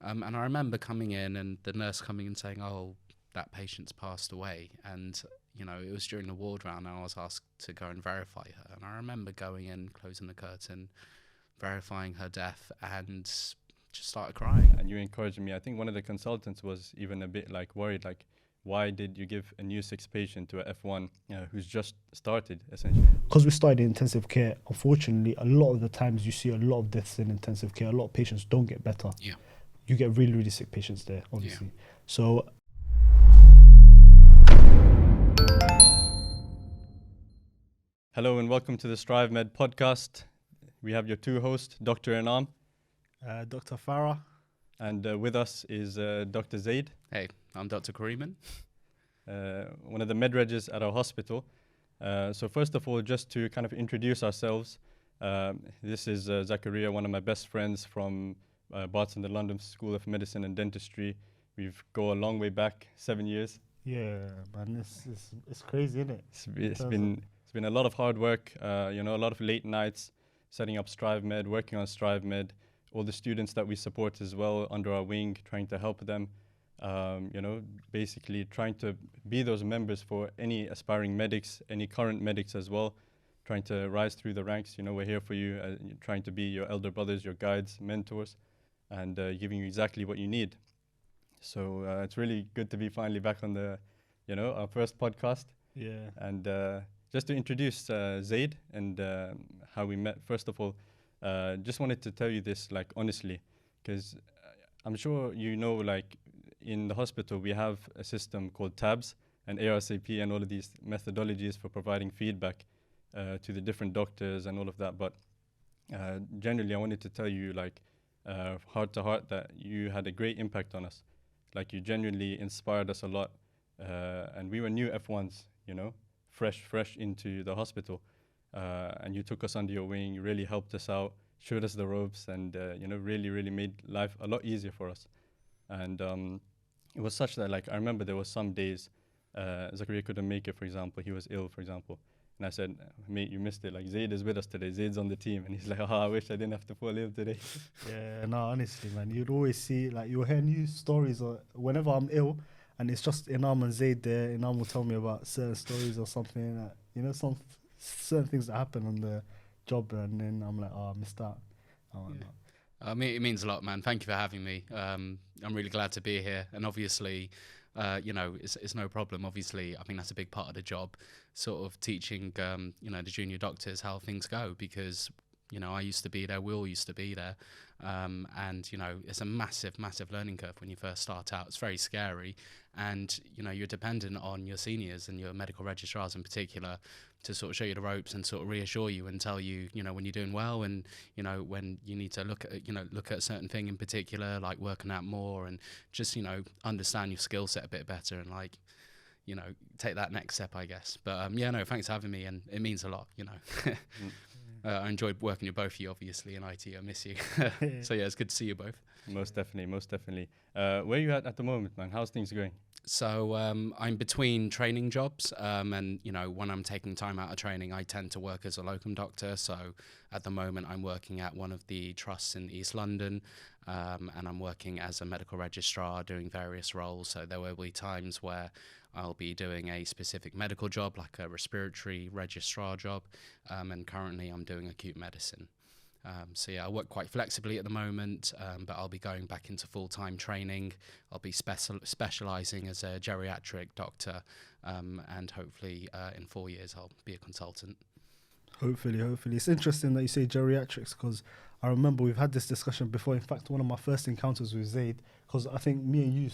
And I remember coming in and the nurse coming and saying, "Oh, that patient's passed away." And, it was during the ward round and I was asked to go and verify her. And I remember going in, closing the curtain, verifying her death, and just started crying. And you encouraged me. I think one of the consultants was even a bit worried, why did you give a new 6 patient to a F1 who's just started, essentially? Because we started in intensive care, unfortunately, a lot of the times you see a lot of deaths in intensive care. A lot of patients don't get better. Yeah. You get really, really sick patients there, obviously. Yeah. So hello and welcome to the StriveMed podcast. We have your 2 hosts, Dr. Anam. Dr. Farah. And with us is Dr. Zaid. Hey, I'm Dr. Kureeman. One of the med regis at our hospital. So first of all, just to kind of introduce ourselves, this is Zakaria, one of my best friends from Barton, the London School of Medicine and Dentistry. We've go a long way back, 7 years. Yeah, man, it's crazy, isn't it? It's been a lot of hard work, a lot of late nights, setting up StriveMed, working on StriveMed, all the students that we support as well under our wing, trying to help them, basically trying to be those members for any aspiring medics, any current medics as well, trying to rise through the ranks. We're here for you, trying to be your elder brothers, your guides, mentors, and giving you exactly what you need. So it's really good to be finally back on the, our first podcast. Yeah. And just to introduce Zaid and how we met, first of all, just wanted to tell you this, honestly, because I'm sure in the hospital we have a system called TABS and ARCP and all of these methodologies for providing feedback to the different doctors and all of that. But generally, I wanted to tell you, heart to heart, that you had a great impact on us. You genuinely inspired us a lot. And we were new F1s, fresh into the hospital. And you took us under your wing, you really helped us out, showed us the ropes, and really, really made life a lot easier for us. And it was such that, I remember there was some days Zakaria couldn't make it, for example. He was ill, for example. And I said, mate, you missed it. Zaid is with us today. Zaid's on the team. And he's like, I wish I didn't have to fall ill today. Yeah, no, honestly, man, you'd always see, you'll hear news stories or whenever I'm ill, and it's just Inam and Zaid there. Inam will tell me about certain stories or something, some certain things that happen on the job, and then I'm like, I missed out. It means a lot, man. Thank you for having me. I'm really glad to be here. And obviously, it's no problem. Obviously, I think that's a big part of the job, sort of teaching, the junior doctors how things go, because, I used to be there, we all used to be there. And, it's a massive, massive learning curve when you first start out. It's very scary. And, you're dependent on your seniors and your medical registrars in particular to sort of show you the ropes and sort of reassure you and tell you, when you're doing well and, when you need to look at a certain thing in particular, like working out more and just, understand your skill set a bit better and take that next step, I guess. But, thanks for having me, and it means a lot, I enjoyed working with both of you, obviously, in IT. I miss you. So, it's good to see you both. Most definitely. Where are you at the moment, man? How's things going? So I'm between training jobs, and when I'm taking time out of training, I tend to work as a locum doctor. So at the moment, I'm working at one of the trusts in East London, and I'm working as a medical registrar, doing various roles. So there will be times where I'll be doing a specific medical job, like a respiratory registrar job, and currently I'm doing acute medicine. I work quite flexibly at the moment, but I'll be going back into full-time training. I'll be specialising as a geriatric doctor, and hopefully in 4 years I'll be a consultant. Hopefully. It's interesting that you say geriatrics, because I remember we've had this discussion before. In fact, one of my first encounters with Zaid, because I think me and you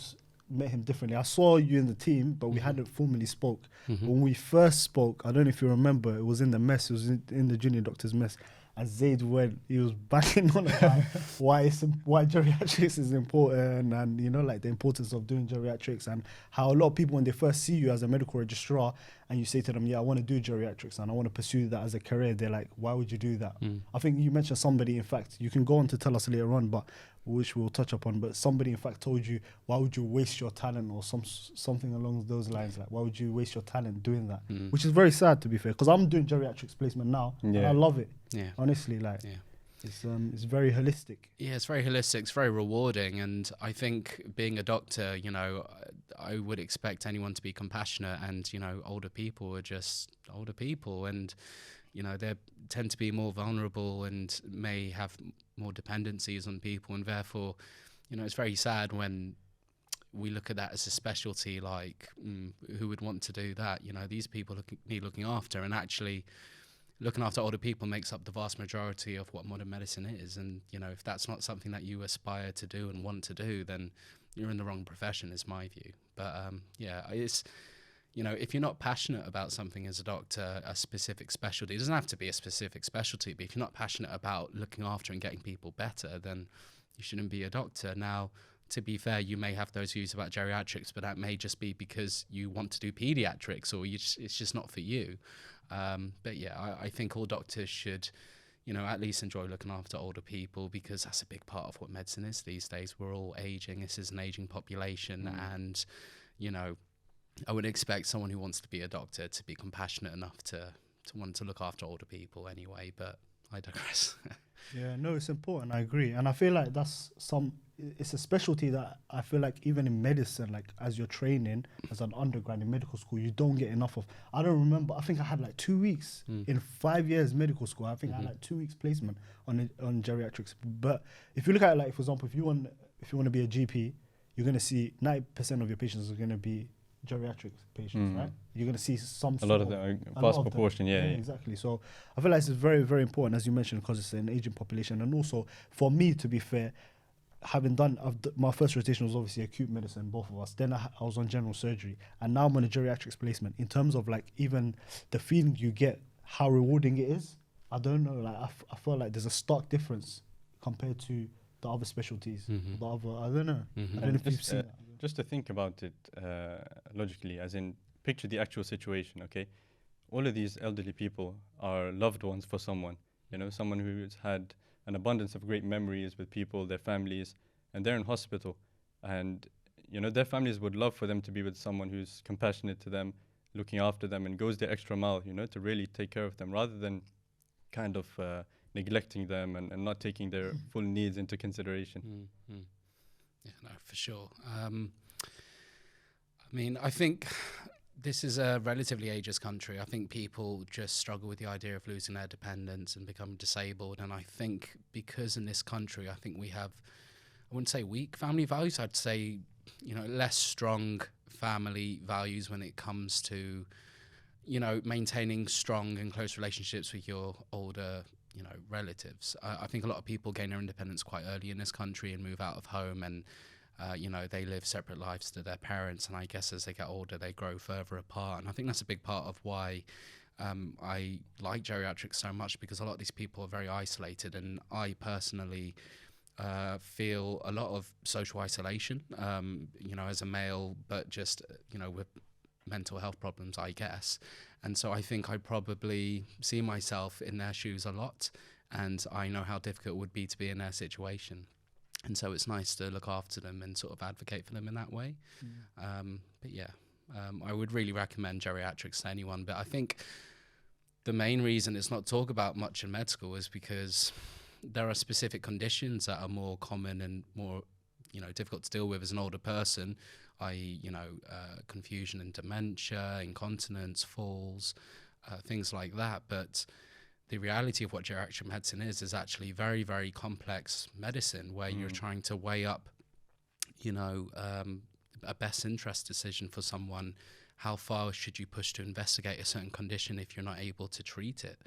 met him differently. I saw you in the team, but we hadn't formally spoke. Mm-hmm. When we first spoke, I don't know if you remember, it was in the mess, it was in the junior doctor's mess. And Zaid he was banging on about why geriatrics is important, and the importance of doing geriatrics, and how a lot of people, when they first see you as a medical registrar and you say to them, I want to do geriatrics and I want to pursue that as a career, they're like, why would you do that? I think you mentioned somebody, in fact, you can go on to tell us later on, but which we'll touch upon, but somebody in fact told you, why would you waste your talent, or something along those lines, why would you waste your talent doing that? Which is very sad, to be fair, because I'm doing geriatrics placement now, and I love it. Yeah. Honestly, It's very holistic. Yeah, it's very holistic. It's very rewarding, and I think being a doctor, I would expect anyone to be compassionate, and older people are just older people, and they tend to be more vulnerable and may have more dependencies on people, and therefore, it's very sad when we look at that as a specialty. Like, who would want to do that? These people need looking after, and actually, looking after older people makes up the vast majority of what modern medicine is. And if that's not something that you aspire to do and want to do, then you're in the wrong profession, is my view. But it's if you're not passionate about something as a doctor, a specific specialty, it doesn't have to be a specific specialty, but if you're not passionate about looking after and getting people better, then you shouldn't be a doctor. Now, to be fair, you may have those views about geriatrics, but that may just be because you want to do pediatrics, or it's just not for you. But yeah, I think all doctors should, at least enjoy looking after older people, because that's a big part of what medicine is these days. We're all aging. This is an aging population, and I would expect someone who wants to be a doctor to be compassionate enough to want to look after older people anyway, but I digress. Yeah, no, it's important. I agree. And I feel like it's a specialty that I feel like even in medicine, like as you're training as an undergrad in medical school, you don't get enough of. I don't remember. I think I had like 2 weeks in 5 years medical school. I think I had like 2 weeks placement on geriatrics. But if you look at it, like, for example, if you want to be a GP, you're going to see 90% of your patients are going to be geriatric patients, right? You're going to see a lot of them, vast proportion, yeah, exactly. So I feel like it's very, very important, as you mentioned, because it's an aging population. And also, for me, to be fair, having done my first rotation was obviously acute medicine, both of us. Then I was on general surgery, and now I'm on a geriatrics placement. In terms of like even the feeling you get, how rewarding it is, I don't know. Like I feel like there's a stark difference compared to the other specialties. I don't know. I don't know if you've seen that. Just to think about it logically, as in picture the actual situation, okay? All of these elderly people are loved ones for someone, someone who's had an abundance of great memories with people, their families, and they're in hospital. And, their families would love for them to be with someone who's compassionate to them, looking after them, and goes the extra mile, to really take care of them, rather than kind of neglecting them and not taking their full needs into consideration. Yeah, no, for sure. I think this is a relatively ageist country. I think people just struggle with the idea of losing their dependence and become disabled. And I think because in this country, I think we have, I wouldn't say weak family values, I'd say, less strong family values when it comes to, maintaining strong and close relationships with your older relatives. I think a lot of people gain their independence quite early in this country and move out of home, and they live separate lives to their parents, and I guess as they get older they grow further apart. And I think that's a big part of why I like geriatrics so much, because a lot of these people are very isolated, and I personally feel a lot of social isolation as a male, but just with mental health problems, I guess. And so I think I probably see myself in their shoes a lot, and I know how difficult it would be to be in their situation. And so it's nice to look after them and sort of advocate for them in that way. I would really recommend geriatrics to anyone. But I think the main reason it's not talked about much in med school is because there are specific conditions that are more common and more difficult to deal with as an older person, i.e., confusion and dementia, incontinence, falls, things like that. But the reality of what geriatric medicine is actually very, very complex medicine, where you're trying to weigh up, a best interest decision for someone. How far should you push to investigate a certain condition if you're not able to treat it?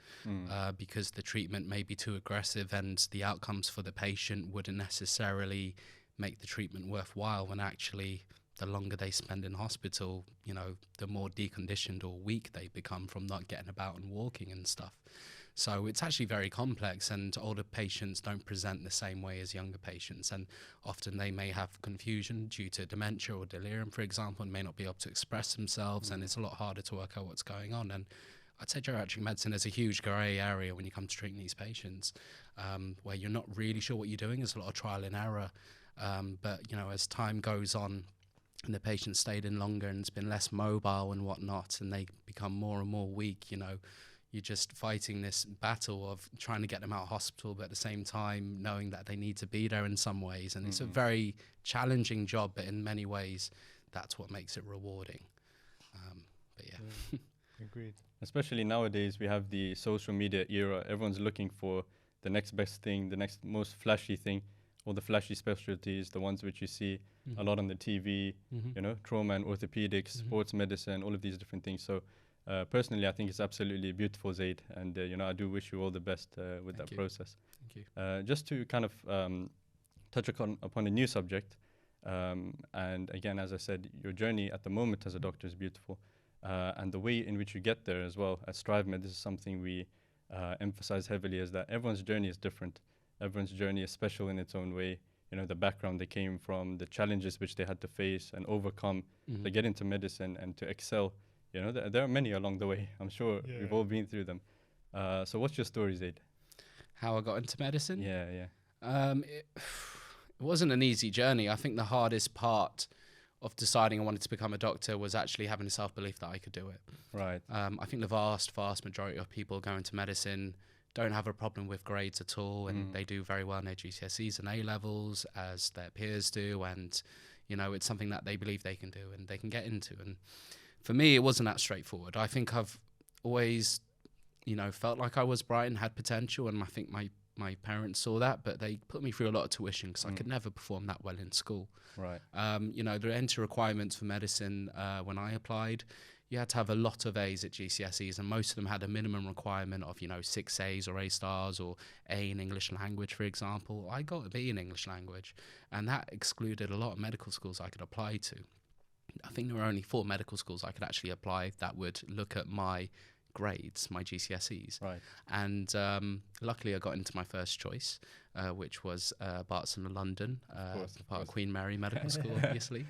Because the treatment may be too aggressive, and the outcomes for the patient wouldn't necessarily make the treatment worthwhile, when actually the longer they spend in hospital, the more deconditioned or weak they become from not getting about and walking and stuff. So it's actually very complex, and older patients don't present the same way as younger patients, and often they may have confusion due to dementia or delirium, for example, and may not be able to express themselves, and it's a lot harder to work out what's going on. And I'd say geriatric medicine is a huge grey area when you come to treating these patients, where you're not really sure what you're doing. There's a lot of trial and error. But as time goes on and the patient stayed in longer and it's been less mobile and whatnot, and they become more and more weak, you're just fighting this battle of trying to get them out of hospital, but at the same time knowing that they need to be there in some ways. And it's a very challenging job, but in many ways, that's what makes it rewarding. But yeah. Agreed. Especially nowadays, we have the social media era. Everyone's looking for the next best thing, the next most flashy thing, all the flashy specialties, the ones which you see a lot on the TV, you know, trauma and orthopedics, sports medicine, all of these different things. So personally, I think it's absolutely beautiful, Zaid. And, you know, I do wish you all the best with that process. Thank you. Just to kind of touch upon a new subject. And again, as I said, your journey at the moment as a doctor is beautiful. And the way in which you get there as well. At StriveMed, this is something we emphasize heavily, is that everyone's journey is different. Everyone's journey is special in its own way. You know, the background they came from, the challenges which they had to face and overcome to get into medicine and to excel. You know, there are many along the way. I'm sure we've all been through them. So what's your story, Zaid? How I got into medicine? Yeah. It wasn't an easy journey. I think the hardest part of deciding I wanted to become a doctor was actually having the self-belief that I could do it. Right. I think the vast majority of people going to medicine don't have a problem with grades at all, and they do very well in their GCSEs and A-levels, as their peers do, and, you know, it's something that they believe they can do and they can get into. And for me, it wasn't that straightforward. I think I've always, you know, felt like I was bright and had potential, and I think my parents saw that, but they put me through a lot of tuition because I could never perform that well in school. Right. You know, the entry requirements for medicine when I applied, you had to have a lot of A's at GCSEs, and most of them had a minimum requirement of, you know, 6 A's or A stars or A in English language, for example. I got a B in English language, and that excluded a lot of medical schools I could apply to. I think there were only 4 medical schools I could actually apply that would look at my grades, my GCSEs. Right. And luckily I got into my first choice, which was Barts in London, part of Queen Mary Medical School, obviously.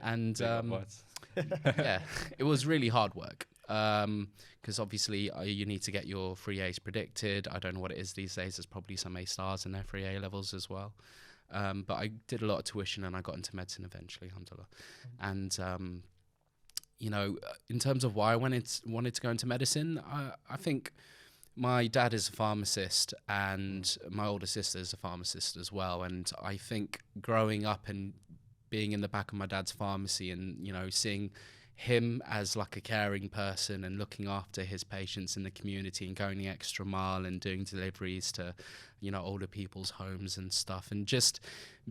And yeah, it was really hard work because obviously you need to get your 3 A's predicted. I don't know what it is these days. There's probably some A stars in their 3 A levels as well. But I did a lot of tuition and I got into medicine eventually, alhamdulillah. And you know, in terms of why I wanted to go into medicine, I think my dad is a pharmacist and my older sister is a pharmacist as well. And I think growing up and being in the back of my dad's pharmacy and, you know, seeing him as like a caring person and looking after his patients in the community and going the extra mile and doing deliveries to, you know, older people's homes and stuff, and just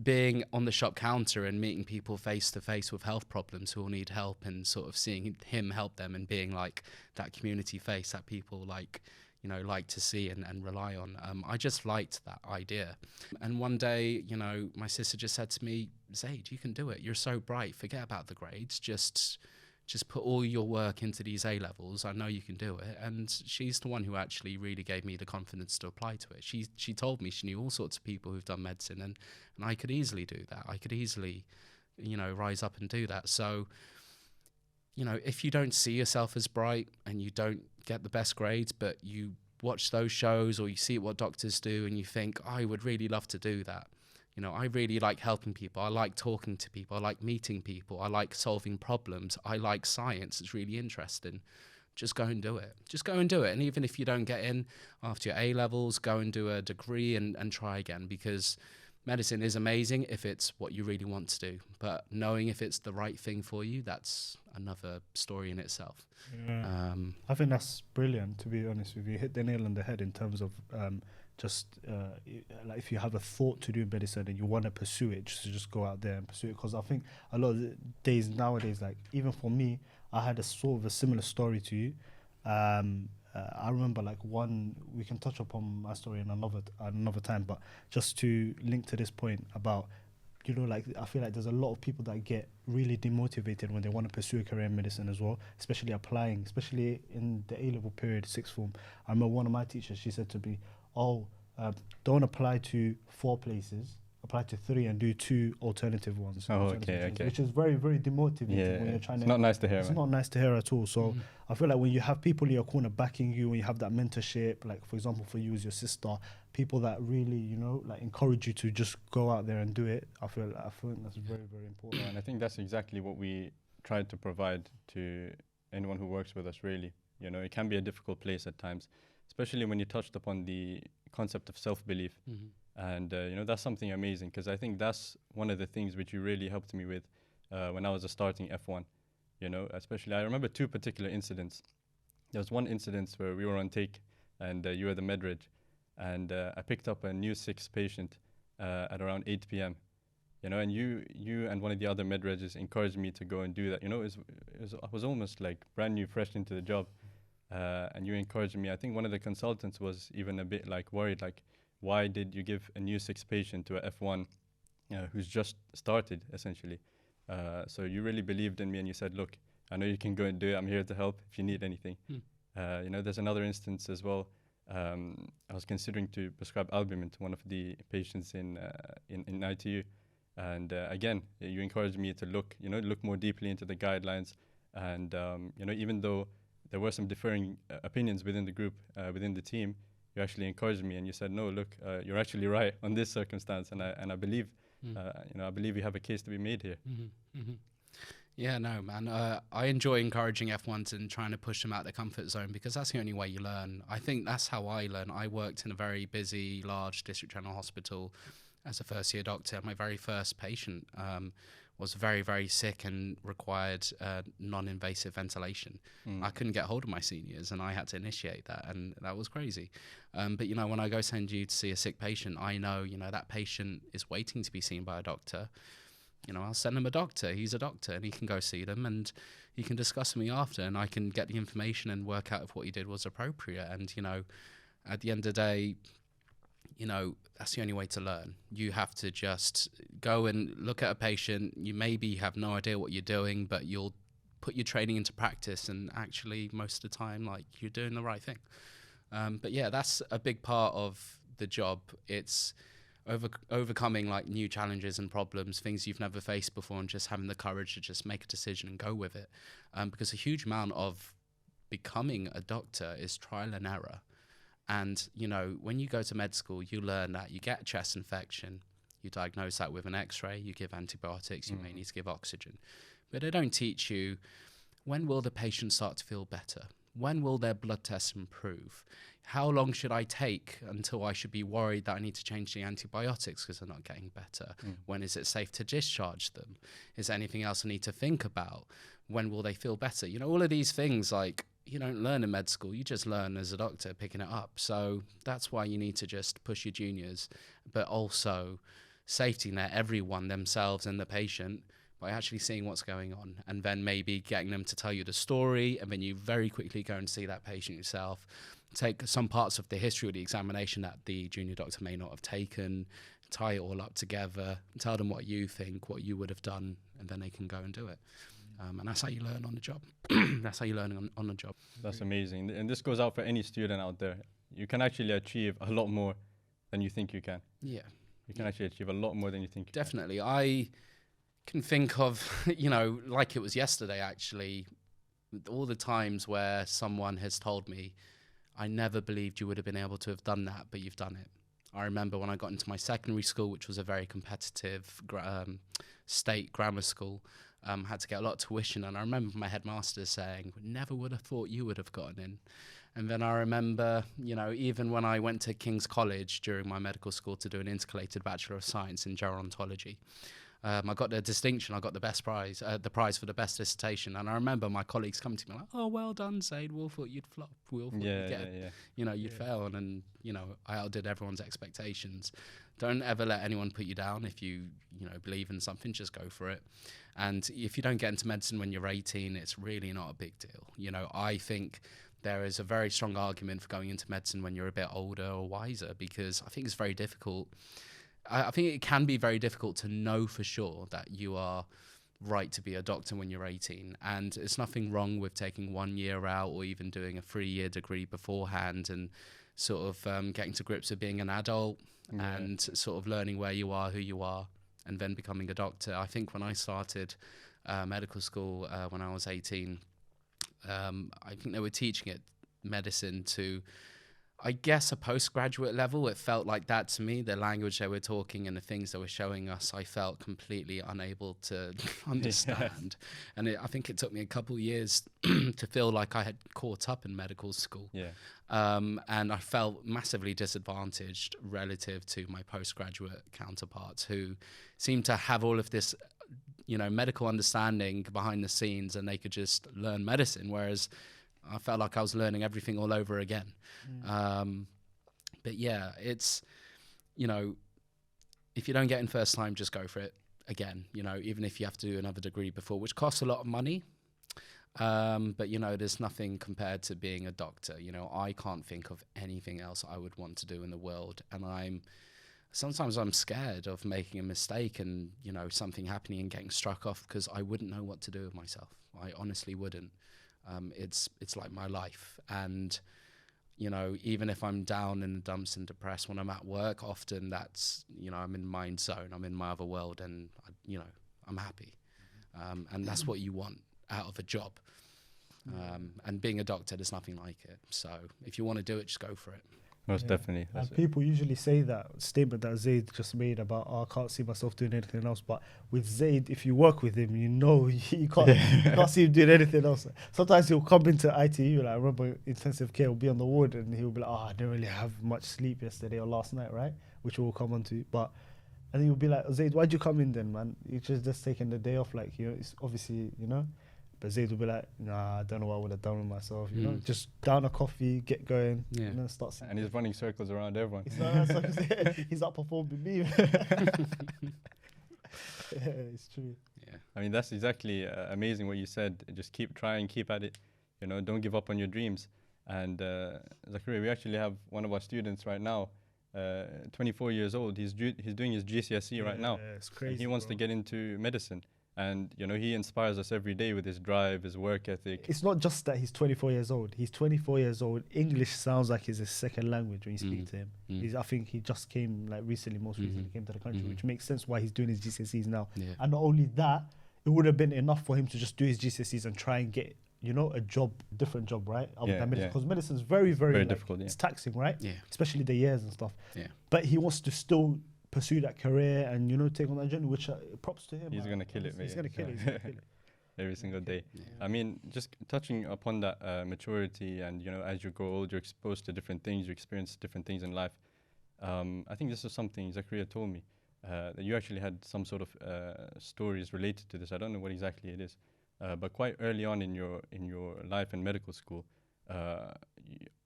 being on the shop counter and meeting people face to face with health problems who all need help, and sort of seeing him help them and being like that community face that people like, you know, like to see and rely on. I just liked that idea. And one day, you know, my sister just said to me, Zaid, you can do it. You're so bright. Forget about the grades. Just put all your work into these A levels. I know you can do it. And she's the one who actually really gave me the confidence to apply to it. She told me she knew all sorts of people who've done medicine, and I could easily do that. I could easily, you know, rise up and do that. So, you know, if you don't see yourself as bright and you don't get the best grades, but you watch those shows or you see what doctors do and you think, I would really love to do that. You know, I really like helping people. I like talking to people. I like meeting people. I like solving problems. I like science. It's really interesting. Just go and do it. Just go and do it. And even if you don't get in after your A levels, go and do a degree and try again, because medicine is amazing if it's what you really want to do. But knowing if it's the right thing for you, that's another story in itself. Yeah. I think that's brilliant, to be honest with you. You hit the nail on the head in terms of like if you have a thought to do medicine and you want to pursue it, just go out there and pursue it. Because I think a lot of the days nowadays, like even for me, I had a sort of a similar story to you. I remember like we can touch upon my story in another time, but just to link to this point about, you know, like I feel like there's a lot of people that get really demotivated when they want to pursue a career in medicine as well, especially applying, especially in the A-level period, sixth form. I remember one of my teachers, she said to me, don't apply to 4 places, apply to 3 and do 2 alternative ones. Okay. Which is very, very demotivating when you're trying it's not nice to hear. It's not nice to hear at all. So I feel like when you have people in your corner backing you, when you have that mentorship, like for example for you as your sister, people that really, you know, like encourage you to just go out there and do it, I feel that's very, very important. And I think that's exactly what we tried to provide to anyone who works with us, really. You know, it can be a difficult place at times, especially when you touched upon the concept of self-belief. And, you know, that's something amazing, because I think that's one of the things which you really helped me with when I was a starting F1. You know, especially I remember two particular incidents. There was one incident where we were on take, and you were the med reg, and I picked up a new 6 patient at around 8 p.m. You know, and you and one of the other med regs encouraged me to go and do that. You know, I was almost like brand new, fresh into the job, and you encouraged me. I think one of the consultants was even a bit like worried, like, why did you give a new 6 patient to a F1 who's just started, essentially? So you really believed in me, and you said, look, I know you can go and do it. I'm here to help if you need anything. You know, there's another instance as well. I was considering to prescribe albumin to one of the patients in ITU. And again, you encouraged me to look more deeply into the guidelines. And, you know, even though there were some differing opinions within the group, within the team, you actually encouraged me, and you said, no, look, you're actually right on this circumstance. And I believe, you know, I believe you have a case to be made here. Yeah, no, man. I enjoy encouraging F1s and trying to push them out of their comfort zone, because that's the only way you learn. I think that's how I learn. I worked in a very busy, large district general hospital as a first-year doctor. My very first patient was very, very sick and required non-invasive ventilation. I couldn't get hold of my seniors, and I had to initiate that, and that was crazy. But, you know, when I go send you to see a sick patient, I know, you know, that patient is waiting to be seen by a doctor. You know, I'll send him a doctor. He's a doctor, and he can go see them, and he can discuss with me after, and I can get the information and work out if what he did was appropriate. And, you know, at the end of the day, you know, that's the only way to learn. You have to just go and look at a patient. You maybe have no idea what you're doing, but you'll put your training into practice, and actually most of the time, like, you're doing the right thing. But yeah, that's a big part of the job. It's overcoming like new challenges and problems, things you've never faced before, and just having the courage to just make a decision and go with it. Because a huge amount of becoming a doctor is trial and error. And, you know, when you go to med school, you learn that you get a chest infection, you diagnose that with an x-ray, you give antibiotics, you may need to give oxygen. But they don't teach you, when will the patient start to feel better? When will their blood tests improve? How long should I take until I should be worried that I need to change the antibiotics because they're not getting better? When is it safe to discharge them? Is there anything else I need to think about? When will they feel better? You know, all of these things, like, you don't learn in med school. You just learn as a doctor picking it up. So that's why you need to just push your juniors, but also safety net everyone, themselves and the patient, by actually seeing what's going on, and then maybe getting them to tell you the story, and then you very quickly go and see that patient yourself, take some parts of the history of the examination that the junior doctor may not have taken, tie it all up together, tell them what you think, what you would have done, and then they can go and do it. And that's how you learn on the job. That's how you learn on the job. That's amazing. And this goes out for any student out there. You can actually achieve a lot more than you think you can. Yeah. You can actually achieve a lot more than you think you Definitely. Can. I can think of, you know, like it was yesterday, actually, all the times where someone has told me, I never believed you would have been able to have done that, but you've done it. I remember when I got into my secondary school, which was a very competitive state grammar school, had to get a lot of tuition, and I remember my headmaster saying, never would have thought you would have gotten in. And then I remember, you know, even when I went to King's College during my medical school to do an intercalated Bachelor of Science in gerontology, I got the distinction, I got the best prize, the prize for the best dissertation. And I remember my colleagues coming to me like, oh, well done, Zaid, we all thought you'd flop, we all thought you'd get, you know, you'd fail. And, you know, I outdid everyone's expectations. Don't ever let anyone put you down. If you know, believe in something, just go for it. And if you don't get into medicine when you're 18, it's really not a big deal. You know, I think there is a very strong argument for going into medicine when you're a bit older or wiser, because I think it's very difficult. I think it can be very difficult to know for sure that you are right to be a doctor when you're 18. And there's nothing wrong with taking 1 year out, or even doing a 3-year degree beforehand, and sort of getting to grips with being an adult and sort of learning where you are, who you are, and then becoming a doctor. I think when I started medical school when I was 18, I think they were teaching it medicine to I guess a postgraduate level, it felt like that to me. The language they were talking and the things they were showing us, I felt completely unable to understand. And I think it took me a couple of years to feel like I had caught up in medical school. Yeah. And I felt massively disadvantaged relative to my postgraduate counterparts who seemed to have all of this, medical understanding behind the scenes, and they could just learn medicine, whereas I felt like I was learning everything all over again. But yeah, it's, if you don't get in first time, just go for it again, even if you have to do another degree before, which costs a lot of money. But, there's nothing compared to being a doctor. I can't think of anything else I would want to do in the world. And sometimes I'm scared of making a mistake and, something happening and getting struck off, because I wouldn't know what to do with myself. I honestly wouldn't. It's like my life. And, even if I'm down in the dumps and depressed when I'm at work, often that's, I'm in my zone, I'm in my other world, and, I'm happy. And that's what you want out of a job. And being a doctor, there's nothing like it. So if you want to do it, just go for it. Most definitely. And people usually say that statement that Zaid just made about, I can't see myself doing anything else. But with Zaid, if you work with him, you can't see him doing anything else. Sometimes he'll come into ITU, like I remember intensive care, will be on the ward, and he'll be like, I didn't really have much sleep yesterday or last night, right? Which we'll come on to. And he'll be like, Zaid, why'd you come in then, man? You're just taking the day off, like, it's obviously, But Zaid will be like, nah, I don't know what I would have done with myself, just down a coffee, get going, start singing. And he's running circles around everyone. He's outperforming me. It's true. Yeah. I mean, that's exactly amazing what you said. Just keep trying, keep at it. Don't give up on your dreams. And Zakaria, we actually have one of our students right now, 24 years old. He's doing his GCSE right now. It's crazy. And he wants to get into medicine. And, he inspires us every day with his drive, his work ethic. It's not just that he's 24 years old. He's 24 years old. English sounds like it's his second language when you speak to him. I think he just came, most recently came to the country, which makes sense why he's doing his GCSEs now. Yeah. And not only that, it would have been enough for him to just do his GCSEs and try and get, a different job, right? Because medicine is very, very difficult. It's taxing, right? Yeah. Especially the years and stuff. Yeah. But he wants to still pursue that career and take on that journey, which props to him. He's gonna kill it, mate. He's gonna kill it. Every single day. Yeah. I mean, just touching upon that maturity, and as you grow old, you're exposed to different things, you experience different things in life. I think this is something Zakaria told me, that you actually had some sort of stories related to this. I don't know what exactly it is, but quite early on in your life in medical school,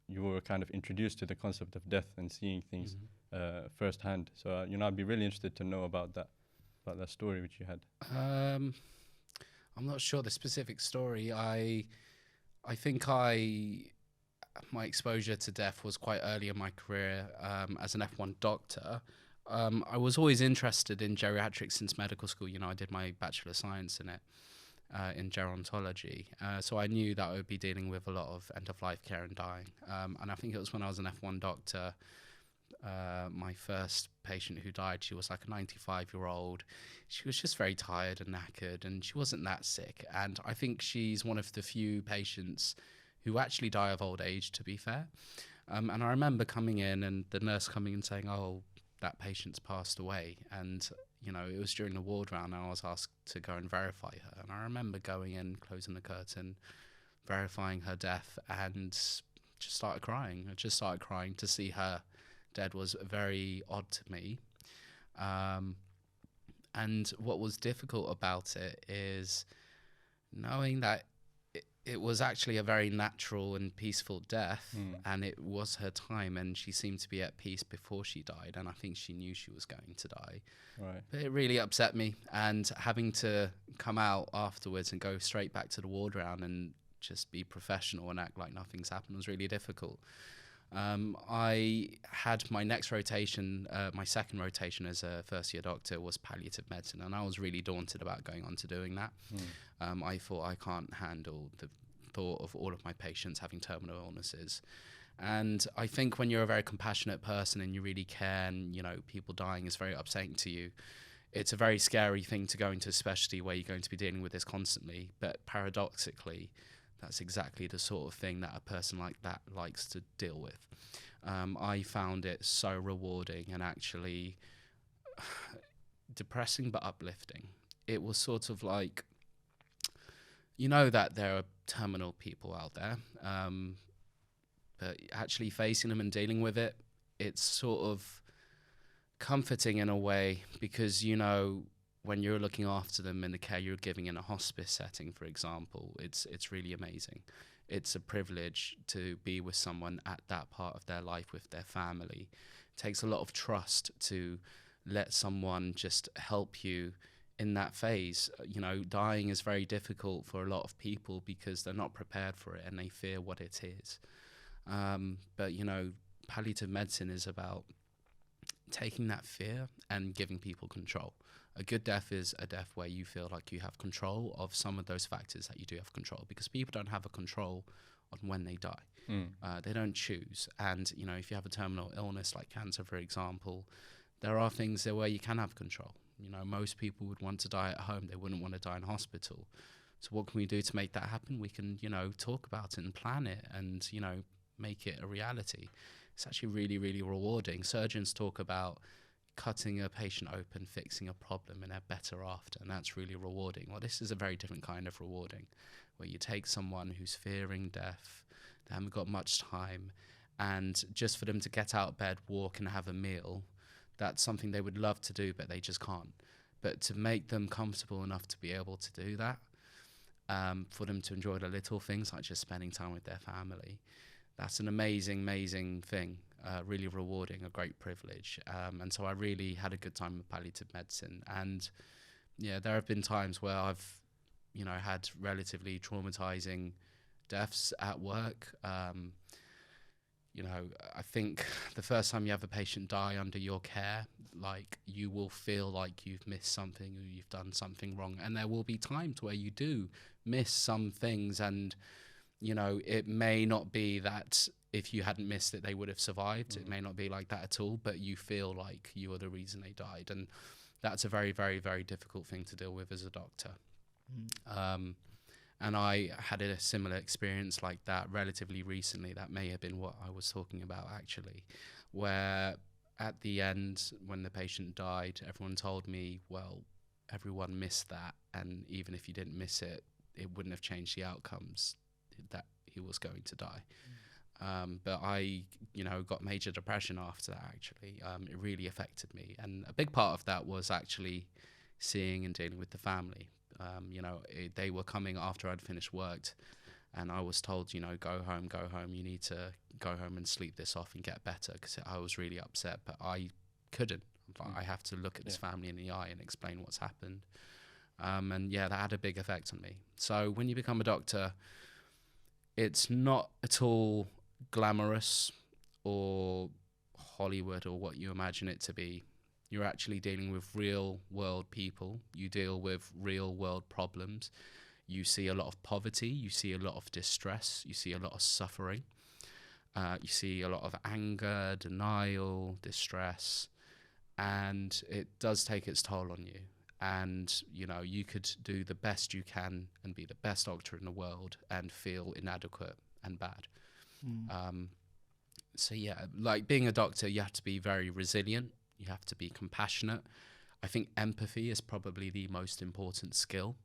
you were kind of introduced to the concept of death and seeing things firsthand. So I'd be really interested to know about that story which you had. I'm not sure the specific story. I think my exposure to death was quite early in my career as an F1 doctor. I was always interested in geriatrics since medical school. I did my Bachelor of Science in it. In gerontology. So I knew that I would be dealing with a lot of end-of-life care and dying. And I think it was when I was an F1 doctor, my first patient who died, she was like a 95-year-old. She was just very tired and knackered, and she wasn't that sick. And I think she's one of the few patients who actually die of old age, to be fair. And I remember coming in and the nurse coming and saying, oh, that patient's passed away. And it was during the ward round, and I was asked to go and verify her. And I remember going in, closing the curtain, verifying her death, and just started crying. I just started crying. To see her dead was very odd to me. And what was difficult about it is knowing that it was actually a very natural and peaceful death, and it was her time, and she seemed to be at peace before she died, and I think she knew she was going to die. Right. But it really upset me, and having to come out afterwards and go straight back to the ward round and just be professional and act like nothing's happened was really difficult. I had my next rotation, my second rotation as a first-year doctor was palliative medicine, and I was really daunted about going on to doing that. I thought I can't handle the thought of all of my patients having terminal illnesses. And I think when you're a very compassionate person and you really care, and people dying is very upsetting to you, it's a very scary thing to go into a specialty where you're going to be dealing with this constantly. But paradoxically, That's exactly the sort of thing that a person like that likes to deal with. I found it so rewarding and actually depressing but uplifting. It was sort of like, you know that there are terminal people out there, but actually facing them and dealing with it, it's sort of comforting in a way, because, you know, when you're looking after them in the care you're giving in a hospice setting, for example, it's really amazing. It's a privilege to be with someone at that part of their life with their family. It takes a lot of trust to let someone just help you in that phase. You know, dying is very difficult for a lot of people because they're not prepared for it and they fear what it is. But, you know, palliative medicine is about taking that fear and giving people control. A good death is a death where you feel like you have control of some of those factors that you do have control, because people don't have a control on when they die. They don't choose. And, you know, if you have a terminal illness like cancer, for example, there are things there where you can have control. You know, most people would want to die at home. They wouldn't want to die in hospital. So what can we do to make that happen? We can, you know, talk about it and plan it and, you know, make it a reality. It's actually really, really rewarding. Surgeons talk about cutting a patient open, fixing a problem, and they're better after, and that's really rewarding. Well, this is a very different kind of rewarding, where you take someone who's fearing death, they haven't got much time, and just for them to get out of bed, walk, and have a meal, that's something they would love to do, but they just can't. But to make them comfortable enough to be able to do that, for them to enjoy the little things like just spending time with their family, that's an amazing, amazing thing. Really rewarding, a great privilege. And so I really had a good time with palliative medicine. And yeah, there have been times where I've, you know, had relatively traumatizing deaths at work. You know, I think the first time you have a patient die under your care, like, you will feel like you've missed something or you've done something wrong. And there will be times where you do miss some things, and, you know, it may not be that if you hadn't missed it, they would have survived. It may not be like that at all, but you feel like you are the reason they died. And that's a very, very, very difficult thing to deal with as a doctor. And I had a similar experience like that relatively recently. That may have been what I was talking about, actually, where at the end, when the patient died, everyone told me, well, everyone missed that. And even if you didn't miss it, it wouldn't have changed the outcomes, that he was going to die. But I, you know, got major depression after that, actually. It really affected me. And a big part of that was actually seeing and dealing with the family. You know, they were coming after I'd finished work, and I was told, you know, go home, you need to go home and sleep this off and get better, because I was really upset, but I couldn't. I have to look at this family in the eye and explain what's happened. And yeah, that had a big effect on me. So when you become a doctor, it's not at all glamorous or Hollywood or what you imagine it to be. You're actually dealing with real world people. You deal with real world problems. You see a lot of poverty. You see a lot of distress. You see a lot of suffering. You see a lot of anger, denial, distress, and it does take its toll on you. And, you know, you could do the best you can and be the best doctor in the world and feel inadequate and bad. So yeah, like, being a doctor, you have to be very resilient. You have to be compassionate. I think empathy is probably the most important skill,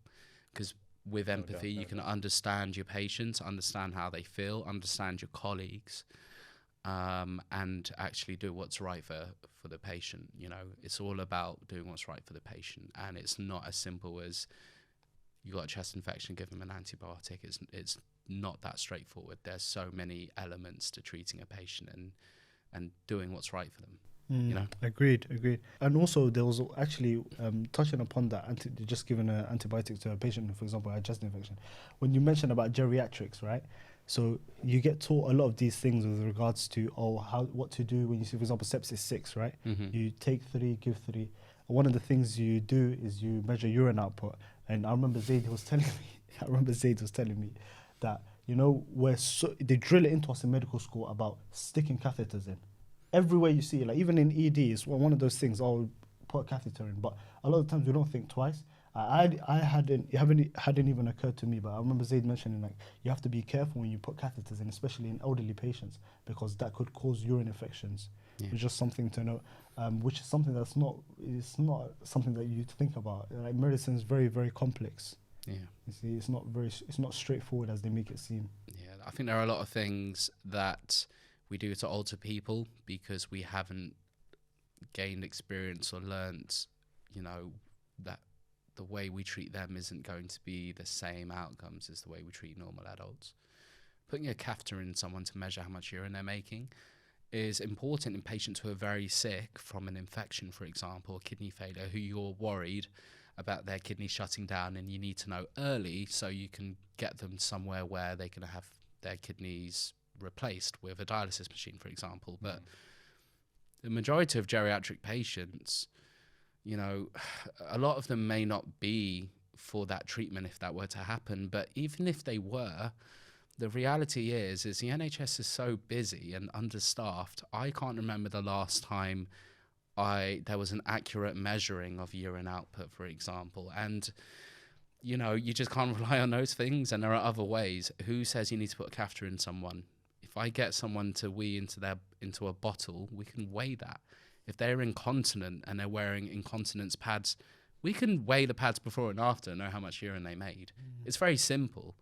because with empathy, you can understand your patients, understand how they feel, understand your colleagues, and actually do what's right for the patient. You know, it's all about doing what's right for the patient, and it's not as simple as you got a chest infection, give them an antibiotic. It's not that straightforward. There's so many elements to treating a patient and doing what's right for them. You know? Agreed. And also, there was actually, touching upon that, just giving an antibiotic to a patient, for example, a chest infection. When you mentioned about geriatrics, right? So you get taught a lot of these things with regards to what to do when you see, for example, sepsis 6, right? You take 3, give 3. And one of the things you do is you measure urine output. And I remember Zaid was telling me that, you know, they drill it into us in medical school about sticking catheters in. Everywhere you see it, like even in ED, it's one of those things, put a catheter in. But a lot of times we don't think twice. I hadn't, it hadn't even occurred to me, but I remember Zaid mentioning like you have to be careful when you put catheters in, especially in elderly patients, because that could cause urine infections. Yeah. It's just something to know, which is something that's not, it's not something that you think about. Like medicine is very, very complex. Yeah. You see, it's not straightforward as they make it seem. Yeah, I think there are a lot of things that we do to alter people because we haven't gained experience or learnt, that the way we treat them isn't going to be the same outcomes as the way we treat normal adults. Putting a catheter in someone to measure how much urine they're making is important in patients who are very sick from an infection, for example, or kidney failure, who you're worried about their kidney shutting down, and you need to know early so you can get them somewhere where they can have their kidneys replaced with a dialysis machine, for example. But the majority of geriatric patients, a lot of them may not be for that treatment if that were to happen. But even if they were, the reality is the NHS is so busy and understaffed. I can't remember the last time there was an accurate measuring of urine output, for example. And, you just can't rely on those things. And there are other ways. Who says you need to put a catheter in someone? If I get someone to wee into a bottle, we can weigh that. If they're incontinent and they're wearing incontinence pads, we can weigh the pads before and after and know how much urine they made. It's very simple.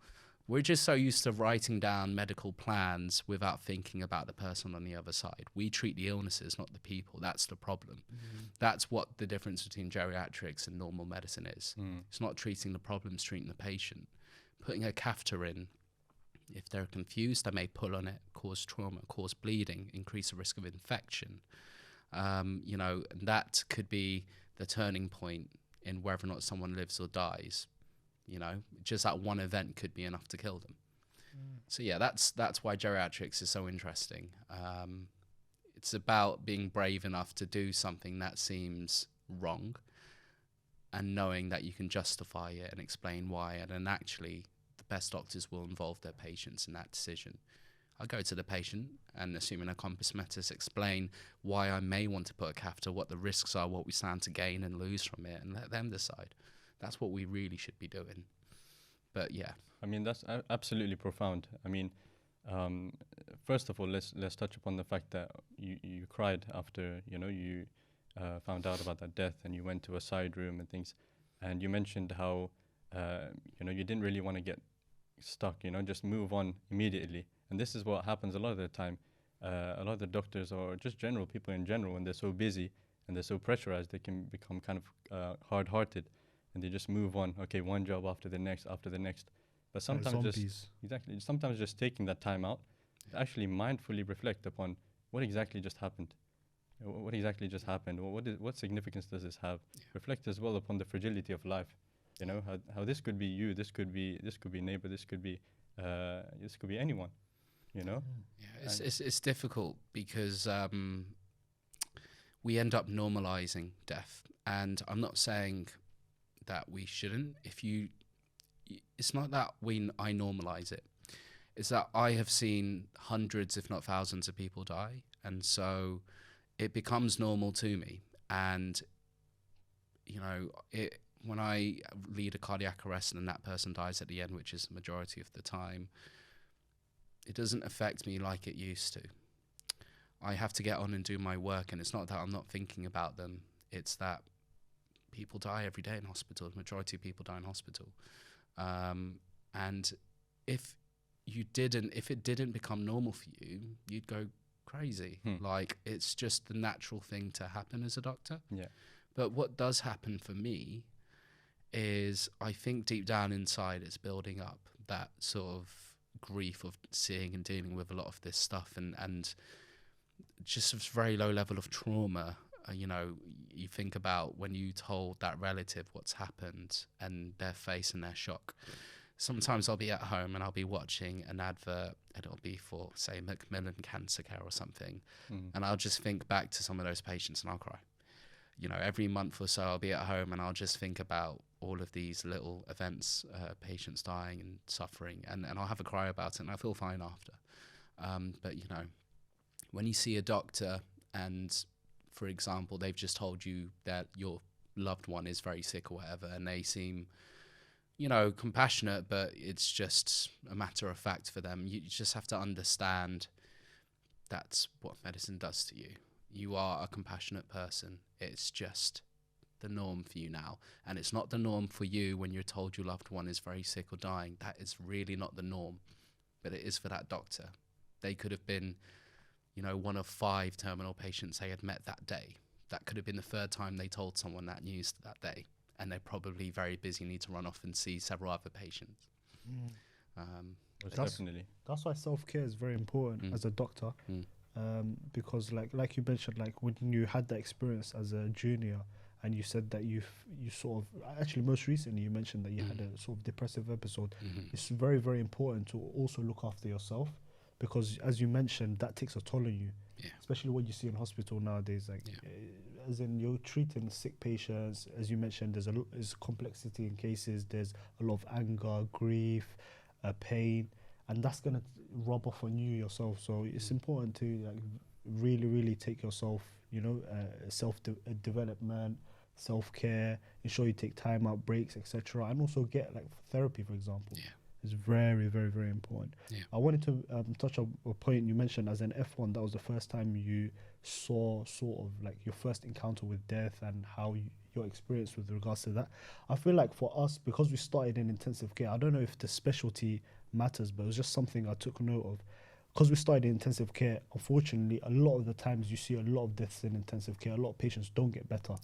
We're just so used to writing down medical plans without thinking about the person on the other side. We treat the illnesses, not the people. That's the problem. That's what the difference between geriatrics and normal medicine is. It's not treating the problems, treating the patient. Putting a catheter in, if they're confused, they may pull on it, cause trauma, cause bleeding, increase the risk of infection. And that could be the turning point in whether or not someone lives or dies. Just that one event could be enough to kill them. So yeah, that's why geriatrics is so interesting. It's about being brave enough to do something that seems wrong and knowing that you can justify it and explain why. And then actually the best doctors will involve their patients in that decision. I go to the patient and, assuming a compass metis, explain why I may want to put a catheter, what the risks are, what we stand to gain and lose from it, and let them decide. That's what we really should be doing. But yeah. I mean, that's absolutely profound. I mean, first of all, let's touch upon the fact that you cried after, you found out about that death, and you went to a side room and things. And you mentioned how, you didn't really want to get stuck, just move on immediately. And this is what happens a lot of the time. A lot of the doctors, or just general people in general, when they're so busy and they're so pressurized, they can become kind of hard-hearted, and they just move on. Okay, one job after the next. But sometimes sometimes just taking that time out, to actually mindfully reflect upon what exactly just happened. What exactly just happened? What significance does this have? Yeah. Reflect as well upon the fragility of life. How this could be you, this could be neighbor, this could be anyone. Yeah, it's difficult because we end up normalizing death, and I'm not saying that we shouldn't. It's not that I normalize it. It's that I have seen hundreds, if not thousands, of people die, and so it becomes normal to me. And when I lead a cardiac arrest and that person dies at the end, which is the majority of the time, it doesn't affect me like it used to. I have to get on and do my work, and it's not that I'm not thinking about them. It's that people die every day in hospital. The majority of people die in hospital. And if it didn't become normal for you, you'd go crazy. Like, it's just the natural thing to happen as a doctor. Yeah. But what does happen for me is, I think deep down inside it's building up that sort of grief of seeing and dealing with a lot of this stuff, and just a very low level of trauma. You think about when you told that relative what's happened and their face and their shock. Sometimes I'll be at home and I'll be watching an advert, and it'll be for, say, Macmillan Cancer Care or something, and I'll just think back to some of those patients and I'll cry. Every month or so I'll be at home and I'll just think about all of these little events, patients dying and suffering, and I'll have a cry about it, and I feel fine after. But when you see a doctor and, for example, they've just told you that your loved one is very sick or whatever, and they seem, you know, compassionate, but it's just a matter of fact for them. You just have to understand that's what medicine does to you. You are a compassionate person. It's just the norm for you now. And it's not the norm for you when you're told your loved one is very sick or dying. That is really not the norm. But it is for that doctor. They could have been, you know, one of 5 terminal patients they had met that day. That could have been the 3rd time they told someone that news that day. And they're probably very busy, need to run off and see several other patients. Definitely. That's why self-care is very important as a doctor. Because like you mentioned, like when you had that experience as a junior, and you said that you sort of, actually most recently you mentioned that you had a sort of depressive episode. It's very, very important to also look after yourself, because as you mentioned, that takes a toll on you, especially what you see in hospital nowadays. Like, as in you're treating sick patients, as you mentioned, there's complexity in cases, there's a lot of anger, grief, pain, and that's going to rub off on you yourself. So it's important to like really, really take yourself, you know, self-development, self-care, ensure you take time out, breaks, etc. And also get like therapy, for example. It's very, very, very important. I wanted to touch on a point you mentioned. As an F1, that was the first time you saw sort of like your first encounter with death, and how your experience with regards to that. I feel like for us, because we started in intensive care, I don't know if the specialty matters, but it was just something I took note of. Because we started in intensive care, unfortunately, a lot of the times you see a lot of deaths in intensive care. A lot of patients don't get better.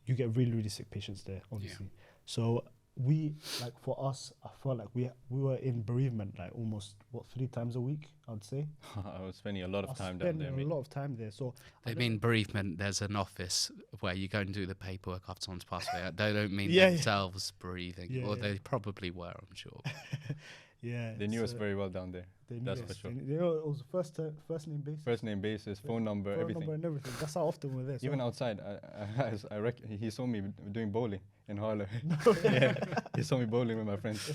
You get really, really sick patients there, obviously. So we, like for us, I felt like we were in bereavement like almost 3 times a week, I'd say. I was spending a lot of time down there. A lot of time there. So they mean bereavement. There's an office where you go and do the paperwork after someone's passed away. They don't mean themselves bereaving, or they probably were, I'm sure. They knew us very well down there. That's for sure. They know it was first name basis. First name basis, phone number, everything. Phone number and everything. That's how often we're there. Even outside, I reckon he saw me doing bowling in Harlow. He saw me bowling with my friends.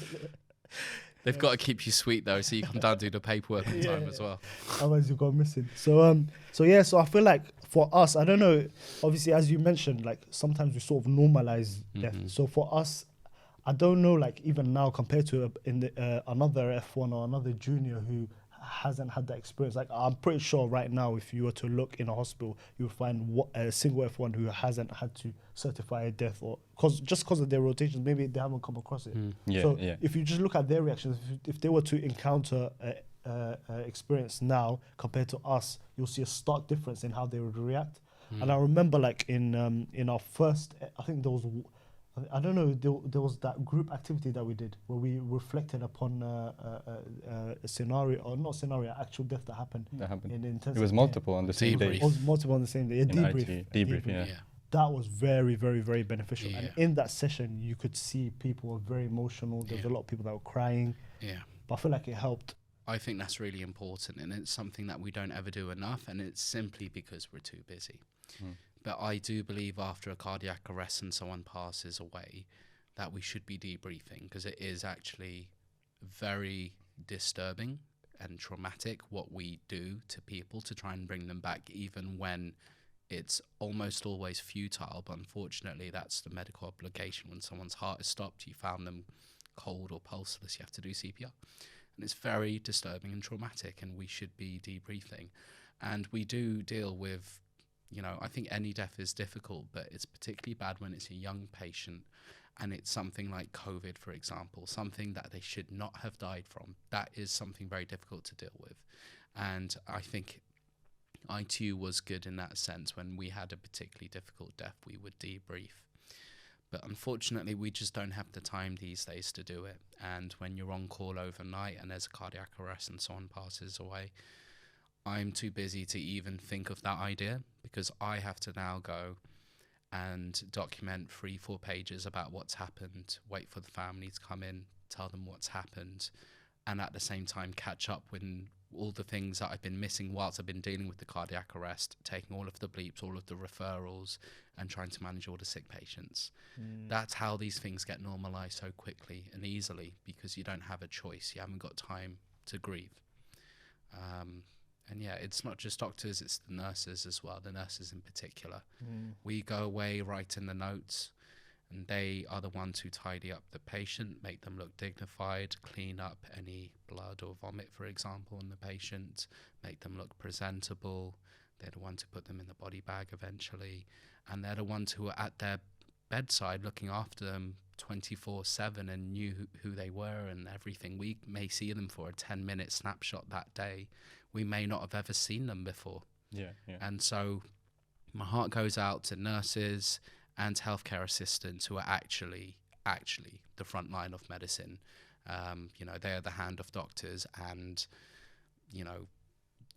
They've got to keep you sweet though, so you come down and do the paperwork on time as well. Otherwise you go missing. So I feel like for us, I don't know, obviously as you mentioned, like sometimes we sort of normalize death. So for us, I don't know, like even now compared to another F1 or another junior who hasn't had that experience. Like I'm pretty sure right now, if you were to look in a hospital, you'll find a single F1 who hasn't had to certify a death, or because of their rotations, maybe they haven't come across it. If you just look at their reactions, if they were to encounter experience now compared to us, you'll see a stark difference in how they would react. And I remember like in our first, I think there was, I don't know, there was that group activity that we did where we reflected upon a scenario, or not scenario, actual death that happened. In intensive It was multiple on the same day. It was multiple on the same day. Debrief. That was very, very, very beneficial. And in that session, you could see people were very emotional. There was a lot of people that were crying. But I feel like it helped. I think that's really important, and it's something that we don't ever do enough, and it's simply because we're too busy. But I do believe after a cardiac arrest and someone passes away, that we should be debriefing, because it is actually very disturbing and traumatic what we do to people to try and bring them back, even when it's almost always futile. But unfortunately, that's the medical obligation. When someone's heart is stopped, you found them cold or pulseless, you have to do CPR. And it's very disturbing and traumatic, and we should be debriefing. And we do deal with, you know, I think any death is difficult, but it's particularly bad when it's a young patient and it's something like COVID, for example, something that they should not have died from. That is something very difficult to deal with. And I think ITU was good in that sense. When we had a particularly difficult death, we would debrief. But unfortunately, we just don't have the time these days to do it. And when you're on call overnight and there's a cardiac arrest and someone passes away, I'm too busy to even think of that idea, because I have to now go and document 3-4 pages about what's happened, wait for the family to come in, tell them what's happened, and at the same time catch up with all the things that I've been missing whilst I've been dealing with the cardiac arrest, taking all of the bleeps, all of the referrals, and trying to manage all the sick patients. That's how these things get normalised so quickly and easily, because you don't have a choice. You haven't got time to grieve. And yeah, it's not just doctors, it's the nurses as well, the nurses in particular. We go away, write in the notes, and they are the ones who tidy up the patient, make them look dignified, clean up any blood or vomit, for example, in the patient, make them look presentable. They're the ones who put them in the body bag eventually. And they're the ones who are at their bedside looking after them 24/7 and knew who they were and everything. We may see them for a 10-minute snapshot that day. We may not have ever seen them before. Yeah. And so my heart goes out to nurses and healthcare assistants who are actually the front line of medicine. They are the hand of doctors, and,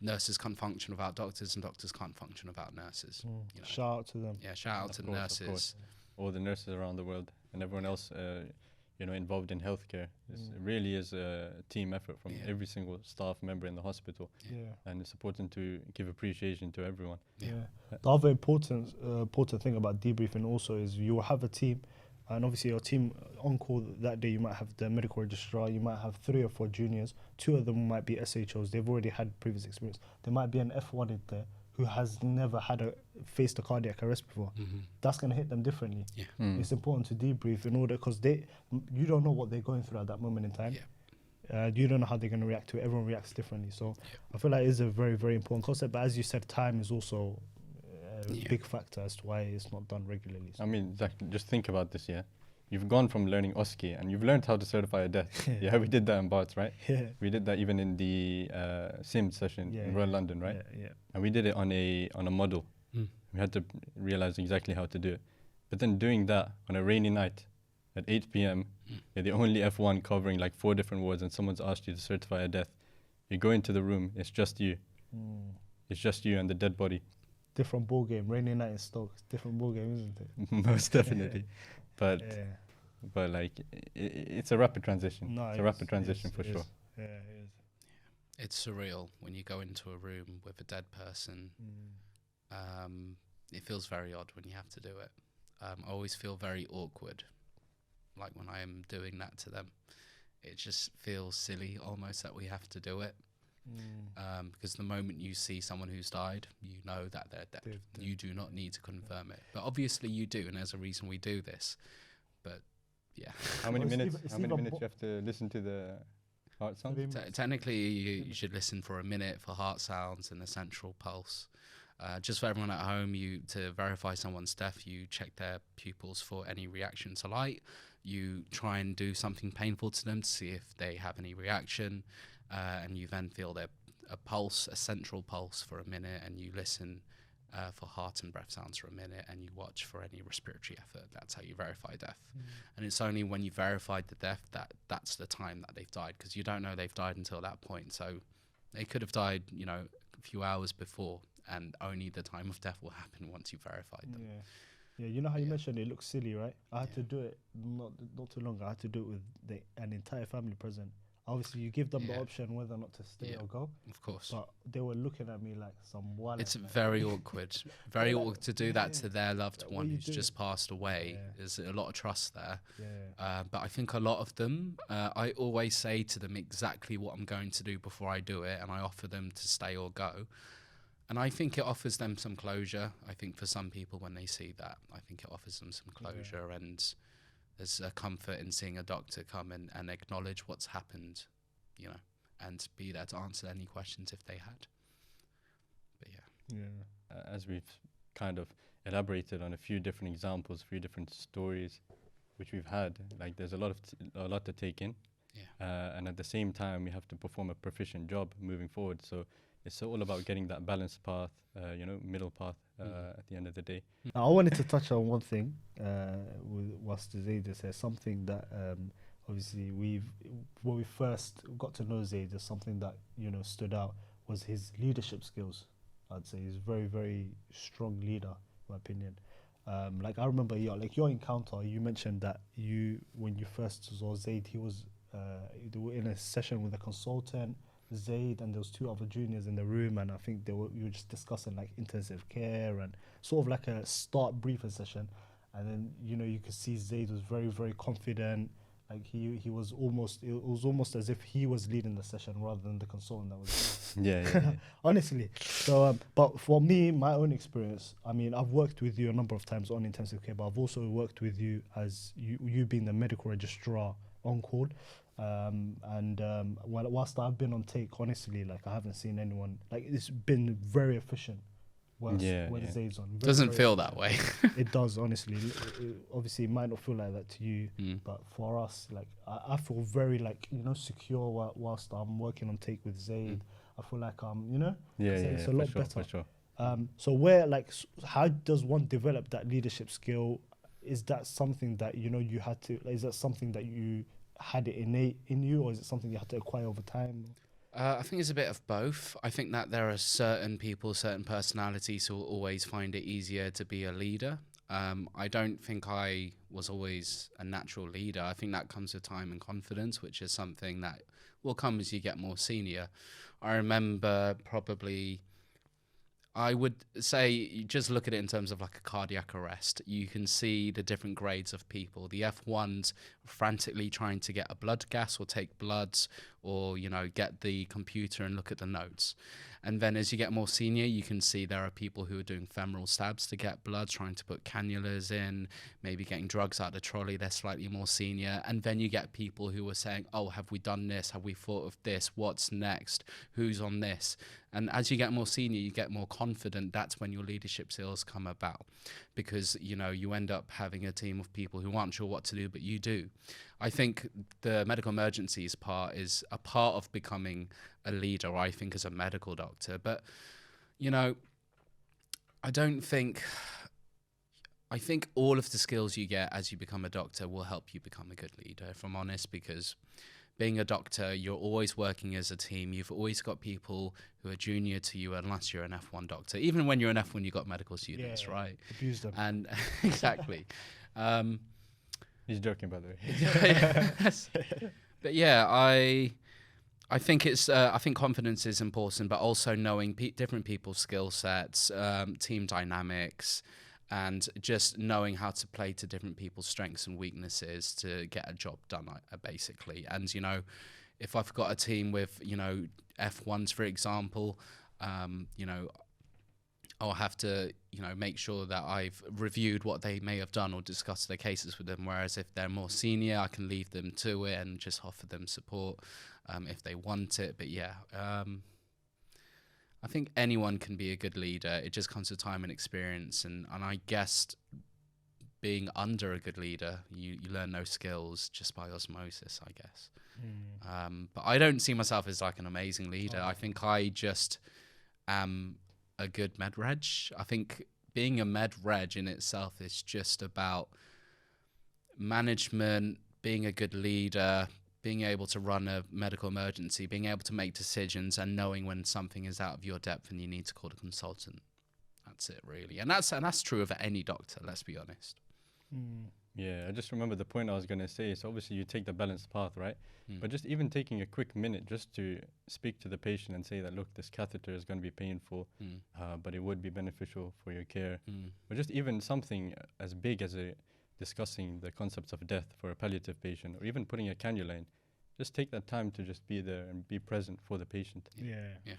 nurses can't function without doctors and doctors can't function without nurses. Shout out to them. Yeah, shout out to the nurses. Of course. All the nurses around the world and everyone else, involved in healthcare. It really is a team effort from every single staff member in the hospital. Yeah. And it's important to give appreciation to everyone. Yeah. The other important thing about debriefing also is you will have a team, and obviously your team on call that day, you might have the medical registrar, you might have 3 or 4 juniors, 2 of them might be SHOs, they've already had previous experience. There might be an F1 in there who has never faced a cardiac arrest before. That's going to hit them differently. Yeah. It's important to debrief in order, because you don't know what they're going through at that moment in time. You don't know how they're going to react to it. Everyone reacts differently. So I feel like it's a very, very important concept. But as you said, time is also a big factor as to why it's not done regularly. So. I mean, Zach, just think about this, yeah? You've gone from learning OSCE and you've learned how to certify a death. Yeah, we did that in Barts, right? Yeah. We did that even in the SIM session in Royal London, right? Yeah. And we did it on a model. We had to realize exactly how to do it. But then doing that on a rainy night at 8 p.m., you're the only F1 covering like 4 different wards, and someone's asked you to certify a death. You go into the room, it's just you. It's just you and the dead body. Different ball game. Rainy night in Stoke. Different ball game, isn't it? Most definitely. But like it's a rapid transition. No, it's a rapid transition for sure. Yeah, it is. It's surreal when you go into a room with a dead person. It feels very odd when you have to do it. I always feel very awkward, like when I am doing that to them. It just feels silly almost that we have to do it. Because the moment you see someone who's died, you know that they're dead. You do not need to confirm it. But obviously you do, and there's a reason we do this. But yeah. How many minutes you have to listen to the heart sounds? Technically, you should listen for a minute for heart sounds and the central pulse. Just for everyone at home, to verify someone's death, you check their pupils for any reaction to light. You try and do something painful to them to see if they have any reaction. And you then feel a pulse, a central pulse for a minute, and you listen for heart and breath sounds for a minute, and you watch for any respiratory effort. That's how you verify death. And it's only when you verified the death that's the time that they've died, because you don't know they've died until that point. So they could have died, a few hours before, and only the time of death will happen once you verified them. Yeah, you know how you mentioned it looks silly, right? I had to do it not too long ago. I had to do it with an entire family present. Obviously, you give them the option whether or not to stay or go. Of course. But they were looking at me like some wallet. It's very awkward. Very awkward to do that to their loved one who's just passed away. There's a lot of trust there. But I think a lot of them, I always say to them exactly what I'm going to do before I do it, and I offer them to stay or go. And I think it offers them some closure. I think for some people when they see that, I think it offers them some closure, and there's a comfort in seeing a doctor come and acknowledge what's happened, and be there to answer any questions if they had. But as we've kind of elaborated on a few different examples, a few different stories which we've had, like there's a lot to take in. And at the same time, we have to perform a proficient job moving forward. So it's all about getting that balanced path, middle path at the end of the day. Now, I wanted to touch on one thing with whilst Zaid says something that obviously when we first got to know Zaid, there's something that stood out was his leadership skills. I'd say he's a very, very strong leader, in my opinion. Like I remember your encounter, you mentioned that when you first saw Zaid, he was in a session with a consultant, Zaid, and there was 2 other juniors in the room, and I think you were just discussing like intensive care and sort of like a start briefing session. And then you could see Zaid was very, very confident, Like he was almost, it was almost as if he was leading the session rather than the consultant that was. Yeah. Honestly. So, but for me, my own experience, I mean, I've worked with you a number of times on intensive care, but I've also worked with you as you being the medical registrar on call. Whilst I've been on take, honestly, like I haven't seen anyone, like it's been very efficient. When Zaid's on. Doesn't feel that way. It does, honestly. Obviously, it might not feel like that to you, but for us, like I feel very like, you know, secure whilst I'm working on take with Zaid. I feel like you know, it's a lot better. For sure. So where like how does one develop that leadership skill? Is that something that, you know, you had to? Is that something that you had it innate in you, or is it something you had to acquire over time? I think it's a bit of both. I think that there are certain people, certain personalities who will always find it easier to be a leader. I don't think I was always a natural leader. I think that comes with time and confidence, which is something that will come as you get more senior. I remember probably, I would say, you just look at it in terms of like a cardiac arrest. You can see the different grades of people. The F1s frantically trying to get a blood gas or take bloods, or, you know, get the computer and look at the notes. And then as you get more senior, you can see there are people who are doing femoral stabs to get blood, trying to put cannulas in, maybe getting drugs out of the trolley. They're slightly more senior. And then you get people who are saying, oh, have we done this? Have we thought of this? What's next? Who's on this? And as you get more senior, you get more confident. That's when your leadership skills come about, because, you know, you end up having a team of people who aren't sure what to do, but you do. I think the medical emergencies part is a part of becoming a leader, I think, as a medical doctor. But, you know, I think all of the skills you get as you become a doctor will help you become a good leader, if I'm honest, because being a doctor, you're always working as a team. You've always got people who are junior to you, unless you're an F1 doctor. Even when you're an F1, you've got medical students, right? Abuse them. And exactly. He's joking, by the way. Yes. But yeah, I think I think confidence is important, but also knowing different people's skill sets, team dynamics, and just knowing how to play to different people's strengths and weaknesses to get a job done, basically. And, you know, if I've got a team with, you know, F1s, for example, you know, I'll have to, you know, make sure that I've reviewed what they may have done or discussed their cases with them. Whereas if they're more senior, I can leave them to it and just offer them support if they want it. But yeah, I think anyone can be a good leader. It just comes with time and experience. And I guess being under a good leader, you learn those skills just by osmosis, I guess. But I don't see myself as like an amazing leader. I think I just am a good med reg. I think being a med reg in itself is just about management, being a good leader, being able to run a medical emergency, being able to make decisions, and knowing when something is out of your depth and you need to call a consultant. That's it, really. And that's true of any doctor, let's be honest. Yeah, I just remember the point I was going to say. So obviously you take the balanced path, right? But just even taking a quick minute just to speak to the patient and say that, look, this catheter is going to be painful, but it would be beneficial for your care. Or just even something as big as discussing the concepts of death for a palliative patient, or even putting a cannula in. Just take that time to just be there and be present for the patient.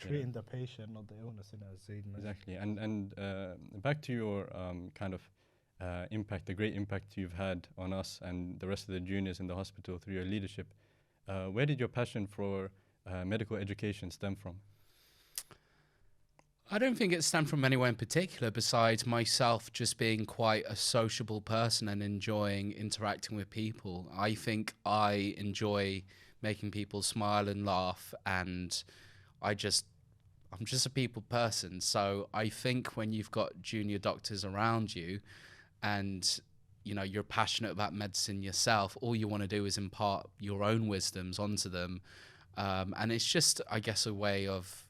Treating the patient, not the illness, in as Zaid mentioned. Exactly. And back to your kind of impact, the great impact you've had on us and the rest of the juniors in the hospital through your leadership. Where did your passion for medical education stem from? I don't think it stemmed from anywhere in particular, besides myself just being quite a sociable person and enjoying interacting with people. I think I enjoy making people smile and laugh, and I'm just a people person. So I think when you've got junior doctors around you and, you know, you're passionate about medicine yourself, all you want to do is impart your own wisdoms onto them. And it's just, I guess, a way of,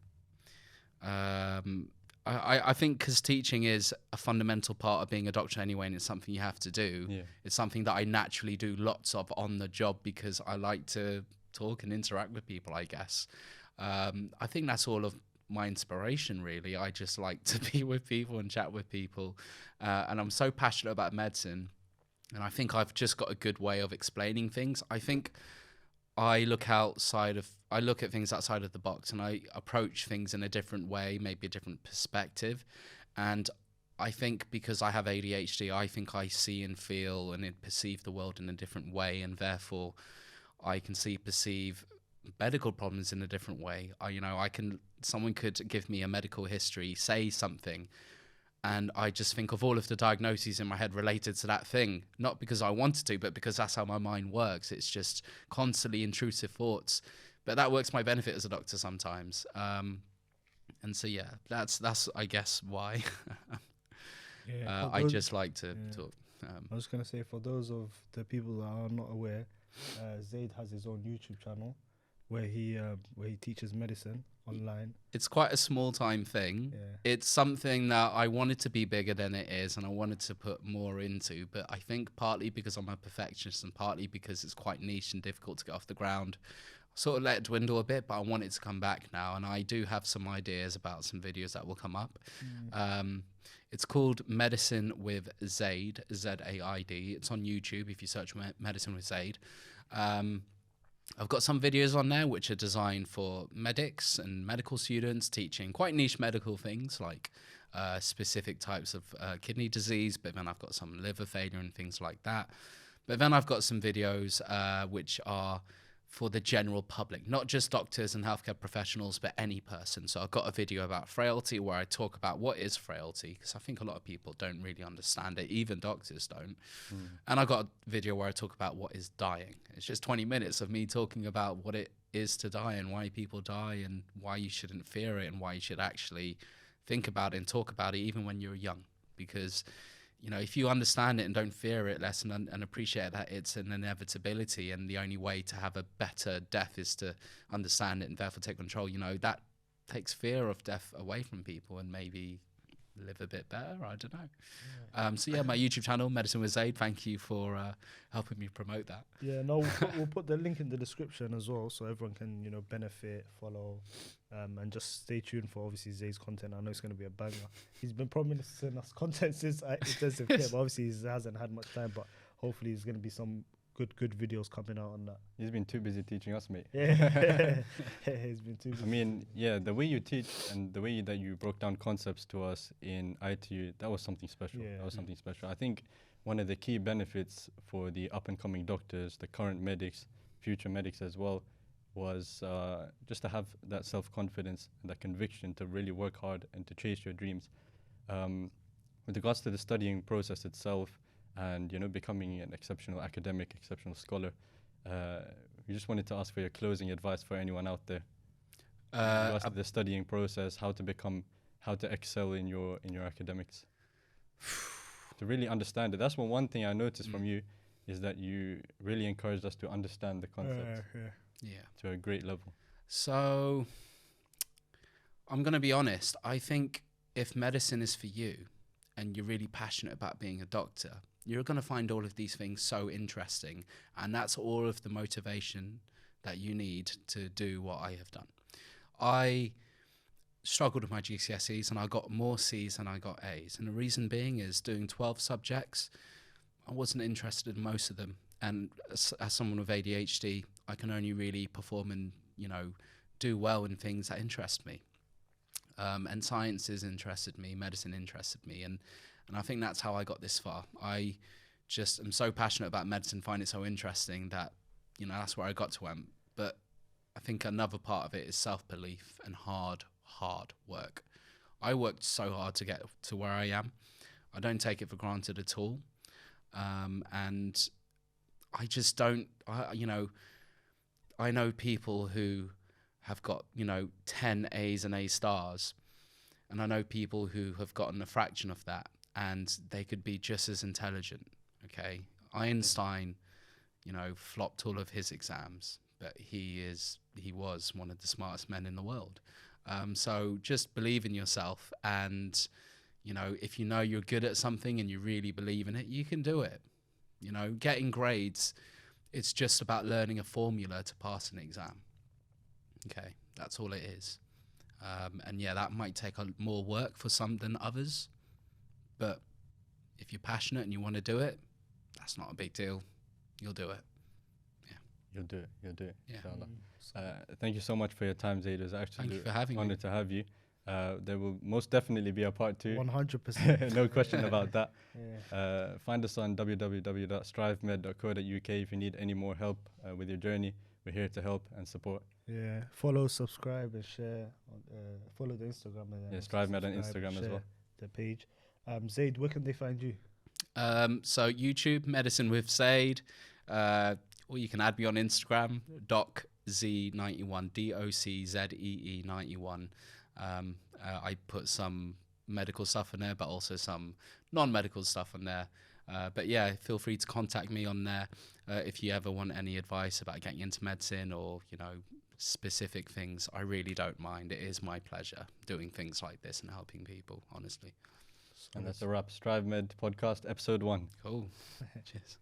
I think because teaching is a fundamental part of being a doctor anyway, and it's something you have to do. Yeah. It's something that I naturally do lots of on the job because I like to talk and interact with people, I guess. I think that's all of my inspiration, really. I just like to be with people and chat with people. And I'm so passionate about medicine And I think I've just got a good way of explaining things. I think I look at things outside of the box, and I approach things in a different way, maybe a different perspective. And I think because I have ADHD, I think I see and feel and perceive the world in a different way, and therefore I can perceive medical problems in a different way. Someone could give me a medical history, say something, and I just think of all of the diagnoses in my head related to that thing, not because I wanted to, but because that's how my mind works. It's just constantly intrusive thoughts, but that works my benefit as a doctor sometimes. And so, yeah, that's I guess why. I just like to talk. I was going to say, for those of the people that are not aware, Zaid has his own YouTube channel where he teaches medicine online. It's quite a small time thing. Yeah. It's something that I wanted to be bigger than it is, and I wanted to put more into, but I think partly because I'm a perfectionist and partly because it's quite niche and difficult to get off the ground, sort of let it dwindle a bit, but I want it to come back now, and I do have some ideas about some videos that will come up. It's called Medicine with Zaid, Z-A-I-D. It's on YouTube if you search Medicine with Zaid. I've got some videos on there which are designed for medics and medical students teaching quite niche medical things like specific types of kidney disease, but then I've got some liver failure and things like that. But then I've got some videos which are for the general public, not just doctors and healthcare professionals, but any person. So I've got a video about frailty where I talk about what is frailty, because I think a lot of people don't really understand it, even doctors don't. And I got a video where I talk about what is dying. It's just 20 minutes of me talking about what it is to die and why people die and why you shouldn't fear it and why you should actually think about it and talk about it even when you're young. Because if you understand it and don't fear it less and appreciate that it's an inevitability and the only way to have a better death is to understand it and therefore take control, that takes fear of death away from people and maybe live a bit better. I don't know. So yeah, my YouTube channel, Medicine with Zaid. Thank you for helping me promote that. Yeah, no, we'll put the link in the description as well, so everyone can benefit, follow, and just stay tuned for obviously Zaid's content. I know it's going to be a banger. He's been promising us content since intensive care, but obviously he hasn't had much time. But hopefully there's going to be some good videos coming out on that. He's been too busy teaching us, mate. Yeah, he's been too busy. I mean, yeah, the way you teach and the way that you broke down concepts to us in ITU, that was something special. Yeah. That was something special. I think one of the key benefits for the up-and-coming doctors, the current medics, future medics as well, was just to have that self-confidence and that conviction to really work hard and to chase your dreams. With regards to the studying process itself, and becoming an exceptional academic, exceptional scholar, we just wanted to ask for your closing advice for anyone out there. Regards to the studying process, how to excel in your academics, to really understand it. That's one thing I noticed from you, is that you really encouraged us to understand the concepts to a great level. So I'm going to be honest. I think if medicine is for you and you're really passionate about being a doctor, you're going to find all of these things so interesting, and that's all of the motivation that you need to do what I have done. I struggled with my GCSEs and I got more C's than I got A's, and the reason being is doing 12 subjects, I wasn't interested in most of them, and as someone with ADHD, I can only really perform and do well in things that interest me. And sciences interested me, medicine interested me, and I think that's how I got this far. I just am so passionate about medicine, find it so interesting that, that's where I got to. But I think another part of it is self-belief and hard work. I worked so hard to get to where I am. I don't take it for granted at all. And I just don't, I know people who have got, 10 A's and A stars, and I know people who have gotten a fraction of that, and they could be just as intelligent, okay? Einstein, flopped all of his exams, but he was one of the smartest men in the world. So just believe in yourself, and, if you're good at something and you really believe in it, you can do it. Getting grades, it's just about learning a formula to pass an exam. Okay, that's all it is. And yeah, that might take more work for some than others, but if you're passionate and you want to do it, that's not a big deal. You'll do it. You'll do it. You'll do it. Yeah. Inshallah. Thank you so much for your time, Zaid. It was actually Thank you for having me. honor to have you. There will most definitely be a part 2. 100%. No question about that. Yeah. Find us on www.strivemed.co.uk if you need any more help with your journey. We're here to help and support. Yeah. Follow, subscribe, and share. Follow the Instagram. Yeah, StriveMed on subscribe Instagram and as well. share the page. Zaid, where can they find you? So YouTube, Medicine with Zaid, or you can add me on Instagram, DocZ91, DOCZEE 91. I put some medical stuff in there, but also some non-medical stuff on there. But yeah, feel free to contact me on there if you ever want any advice about getting into medicine or, you know, specific things. I really don't mind. It is my pleasure doing things like this and helping people, honestly. And that's a wrap. StriveMed podcast, episode 1. Cool. Cheers.